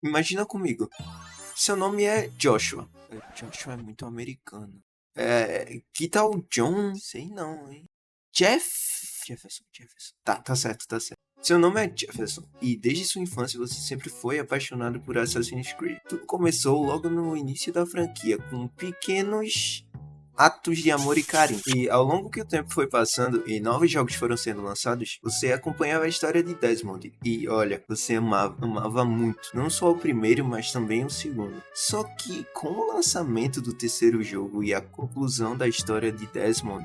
Imagina comigo. Seu nome é Joshua. Joshua é muito americano. Que tal John? Sei não, hein? Jefferson. Tá certo, tá certo. Seu nome é Jefferson, e desde sua infância você sempre foi apaixonado por Assassin's Creed. Tudo começou logo no início da franquia, com pequenos atos de amor e carinho. E ao longo que o tempo foi passando e novos jogos foram sendo lançados, você acompanhava a história de Desmond. E olha, você amava muito. Não só o primeiro, mas também o segundo. Só que com o lançamento do terceiro jogo e a conclusão da história de Desmond,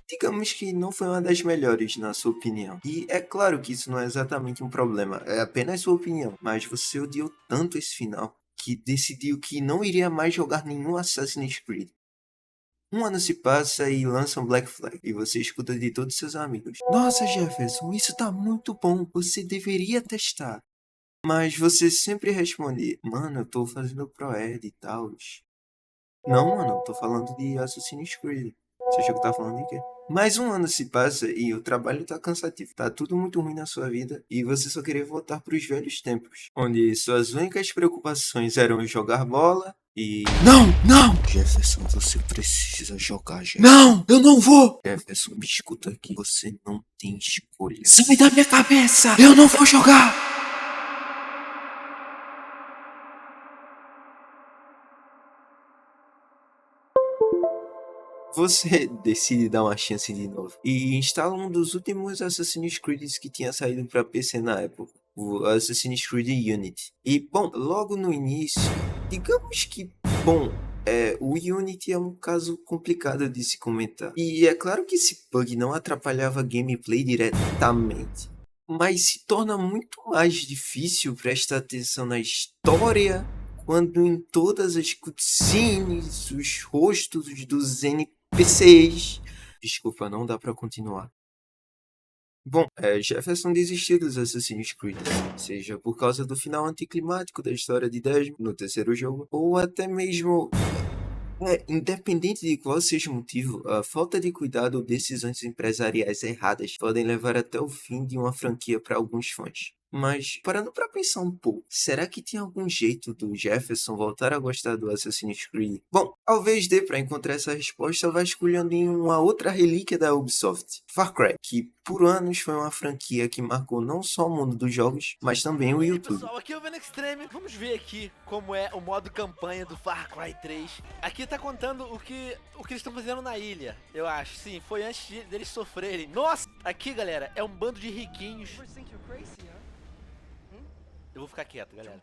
digamos que não foi uma das melhores, na sua opinião. E é claro que isso não é exatamente um problema, é apenas sua opinião. Mas você odiou tanto esse final que decidiu que não iria mais jogar nenhum Assassin's Creed. Um ano se passa e lançam Black Flag, e você escuta de todos seus amigos: Nossa, Jefferson, isso tá muito bom, você deveria testar. Mas você sempre responde: Mano, eu tô fazendo ProEd e tal. Não, mano, eu tô falando de Assassin's Creed. Você achou que tá falando de quê? Mais um ano se passa e o trabalho tá cansativo, tá tudo muito ruim na sua vida e você só queria voltar pros velhos tempos, onde suas únicas preocupações eram jogar bola e... Não! Jefferson, você precisa jogar, Jefferson. Não! Eu não vou! Jefferson, me escuta aqui, você não tem escolha. Sai da minha cabeça! Eu não vou jogar! Você decide dar uma chance de novo e instala um dos últimos Assassin's Creed que tinha saído para PC na época, o Assassin's Creed Unity. E bom, logo no início, digamos que, bom, o Unity é um caso complicado de se comentar. E é claro que esse bug não atrapalhava a gameplay diretamente, mas se torna muito mais difícil prestar atenção na história quando em todas as cutscenes, os rostos dos NPCs... Desculpa, não dá pra continuar. Bom, Jefferson desistiu dos Assassin's Creed, seja por causa do final anticlimático da história de Desmond no terceiro jogo, ou até mesmo... independente de qual seja o motivo, a falta de cuidado ou decisões empresariais erradas podem levar até o fim de uma franquia para alguns fãs. Mas, parando para pensar um pouco, será que tem algum jeito do Jefferson voltar a gostar do Assassin's Creed? Bom, talvez dê para encontrar essa resposta vasculhando em uma outra relíquia da Ubisoft, Far Cry, que por anos foi uma franquia que marcou não só o mundo dos jogos, mas também o E aí, YouTube. pessoal, aqui é o Venom Extreme. Vamos ver aqui como é o modo campanha do Far Cry 3. Aqui tá contando o que eles estão fazendo na ilha, eu acho. Sim, foi antes deles sofrerem. Nossa! Aqui, galera, é um bando de riquinhos. Eu vou ficar quieto, galera.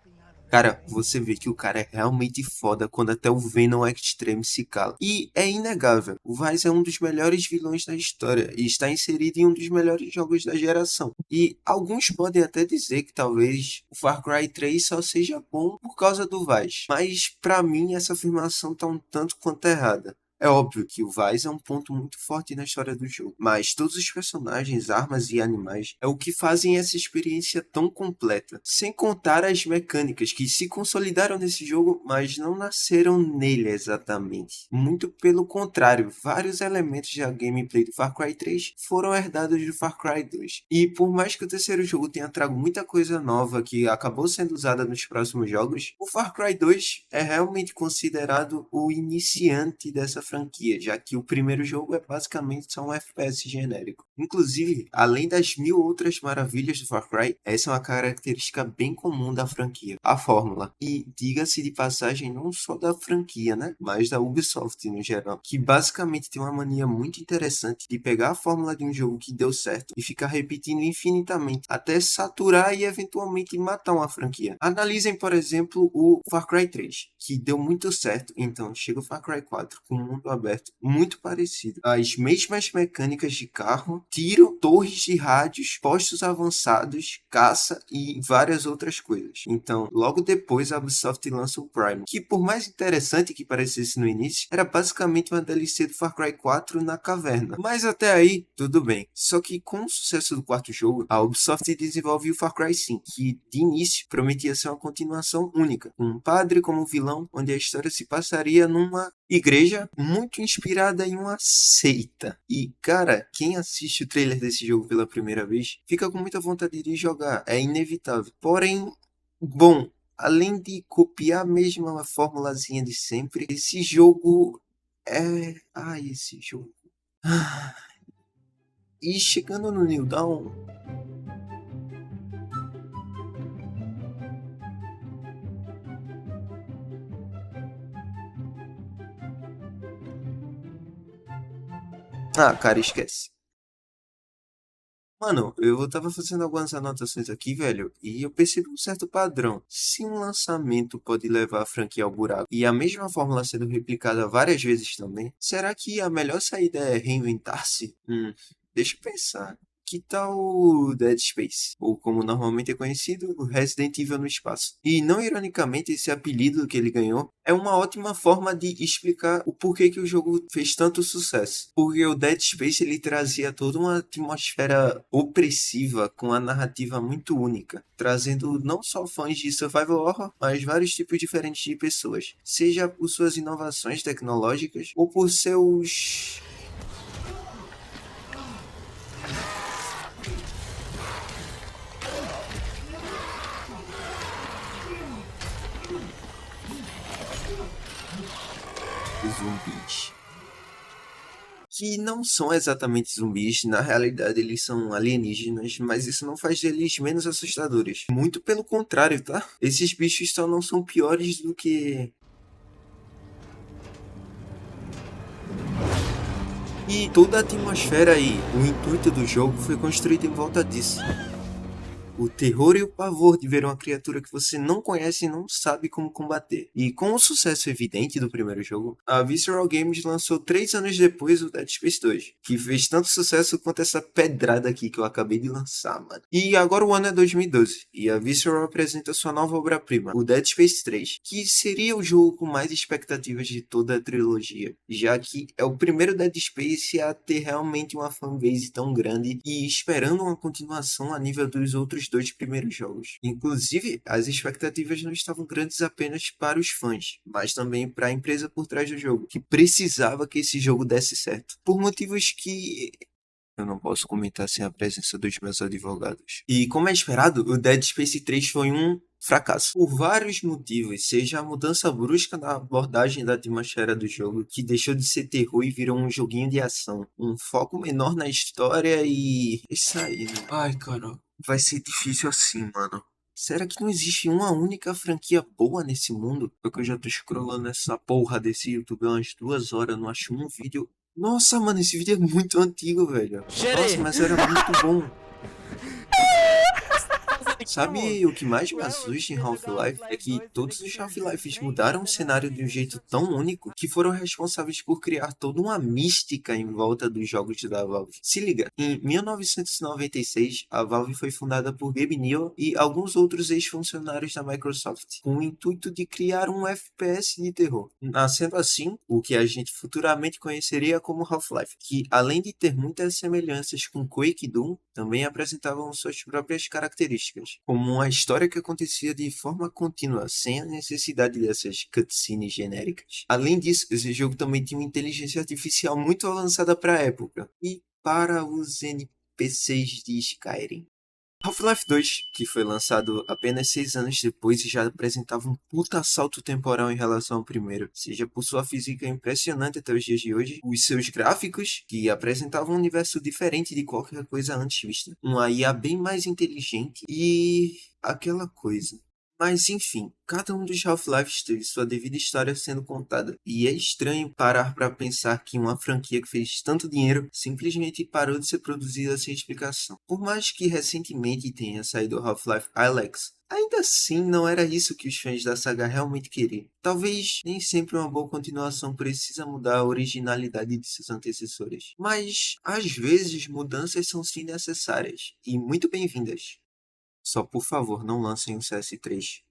Cara, você vê que o cara é realmente foda quando até o Venom Extreme se cala. E é inegável, o Vyse é um dos melhores vilões da história e está inserido em um dos melhores jogos da geração. E alguns podem até dizer que talvez o Far Cry 3 só seja bom por causa do Vyse. Mas pra mim essa afirmação tá um tanto quanto errada. É óbvio que o Vyse é um ponto muito forte na história do jogo, mas todos os personagens, armas e animais é o que fazem essa experiência tão completa. Sem contar as mecânicas que se consolidaram nesse jogo, mas não nasceram nele exatamente. Muito pelo contrário, vários elementos da gameplay do Far Cry 3 foram herdados do Far Cry 2. E por mais que o terceiro jogo tenha trago muita coisa nova que acabou sendo usada nos próximos jogos, o Far Cry 2 é realmente considerado o iniciante dessa franquia, já que o primeiro jogo é basicamente só um FPS genérico. Inclusive, além das mil outras maravilhas do Far Cry, essa é uma característica bem comum da franquia, a fórmula. E diga-se de passagem, não só da franquia, né? Mas da Ubisoft no geral, que basicamente tem uma mania muito interessante de pegar a fórmula de um jogo que deu certo e ficar repetindo infinitamente, até saturar e eventualmente matar uma franquia. Analisem, por exemplo, o Far Cry 3, que deu muito certo, então chega o Far Cry 4 com um mundo aberto muito parecido. As mesmas mecânicas de carro, tiro, torres de rádios, postos avançados, caça e várias outras coisas. Então, logo depois a Ubisoft lança o Prime, que por mais interessante que parecesse no início, era basicamente uma DLC do Far Cry 4 na caverna. Mas até aí, tudo bem. Só que com o sucesso do quarto jogo, a Ubisoft desenvolve o Far Cry 5, que de início prometia ser uma continuação única, com um padre como vilão, onde a história se passaria numa igreja muito inspirada em uma seita. E cara, quem assiste o trailer desse jogo pela primeira vez fica com muita vontade de jogar, é inevitável. Porém, Bom, além de copiar a mesma formulazinha de sempre, esse jogo é. Ai, esse jogo. Ah, e chegando no New Dawn. Ah, cara, esquece. Mano, eu tava fazendo algumas anotações aqui, velho, e eu percebi um certo padrão. Se um lançamento pode levar a franquia ao buraco e a mesma fórmula sendo replicada várias vezes também, será que a melhor saída é reinventar-se? Deixa eu pensar. Que tal o Dead Space? Ou como normalmente é conhecido, o Resident Evil no espaço. E não ironicamente, esse apelido que ele ganhou é uma ótima forma de explicar o porquê que o jogo fez tanto sucesso. Porque o Dead Space ele trazia toda uma atmosfera opressiva com uma narrativa muito única, trazendo não só fãs de survival horror, mas vários tipos diferentes de pessoas, seja por suas inovações tecnológicas ou por seus zumbis. Que não são exatamente zumbis, na realidade eles são alienígenas, mas isso não faz deles menos assustadores. Muito pelo contrário, tá? Esses bichos só não são piores do que. E toda a atmosfera e o intuito do jogo foi construído em volta disso. O terror e o pavor de ver uma criatura que você não conhece e não sabe como combater. E com o sucesso evidente do primeiro jogo, a Visceral Games lançou 3 anos depois o Dead Space 2, que fez tanto sucesso quanto essa pedrada aqui que eu acabei de lançar, mano. E agora o ano é 2012, e a Visceral apresenta sua nova obra-prima, o Dead Space 3, que seria o jogo com mais expectativas de toda a trilogia, já que é o primeiro Dead Space a ter realmente uma fanbase tão grande e esperando uma continuação a nível dos outros 2 primeiros jogos. Inclusive, as expectativas não estavam grandes apenas para os fãs, mas também para a empresa por trás do jogo, que precisava que esse jogo desse certo. Por motivos que eu não posso comentar sem a presença dos meus advogados. E como é esperado, o Dead Space 3 foi um fracasso. Por vários motivos, seja a mudança brusca na abordagem da atmosfera do jogo, que deixou de ser terror e virou um joguinho de ação, um foco menor na história e. Isso aí, né? Ai, cara, vai ser difícil assim, mano. Será que não existe uma única franquia boa nesse mundo? Porque eu já tô scrollando essa porra desse YouTube há umas 2 horas, não acho um vídeo. Nossa, mano, esse vídeo é muito antigo, velho. Nossa, Xerê! mas era muito bom. Sabe o que mais me assusta em Half-Life? É que todos os Half-Lifes mudaram o cenário de um jeito tão único que foram responsáveis por criar toda uma mística em volta dos jogos da Valve. Se liga, em 1996, a Valve foi fundada por Gabe Newell e alguns outros ex-funcionários da Microsoft, com o intuito de criar um FPS de terror. Nascendo assim, o que a gente futuramente conheceria como Half-Life, que além de ter muitas semelhanças com Quake e Doom, também apresentavam suas próprias características, como uma história que acontecia de forma contínua, sem a necessidade dessas cutscenes genéricas. Além disso, esse jogo também tinha uma inteligência artificial muito avançada para a época, e para os NPCs de Skyrim. Half-Life 2, que foi lançado apenas 6 anos depois e já apresentava um puta salto temporal em relação ao primeiro, seja por sua física impressionante até os dias de hoje, os seus gráficos, que apresentavam um universo diferente de qualquer coisa antes vista, uma IA bem mais inteligente e aquela coisa. Mas enfim, cada um dos Half-Lives teve sua devida história sendo contada, e é estranho parar para pensar que uma franquia que fez tanto dinheiro simplesmente parou de ser produzida sem explicação. Por mais que recentemente tenha saído Half-Life Alyx, ainda assim não era isso que os fãs da saga realmente queriam. Talvez nem sempre uma boa continuação precisa mudar a originalidade de seus antecessores, mas às vezes mudanças são sim necessárias e muito bem-vindas. Só por favor não lancem o CS3.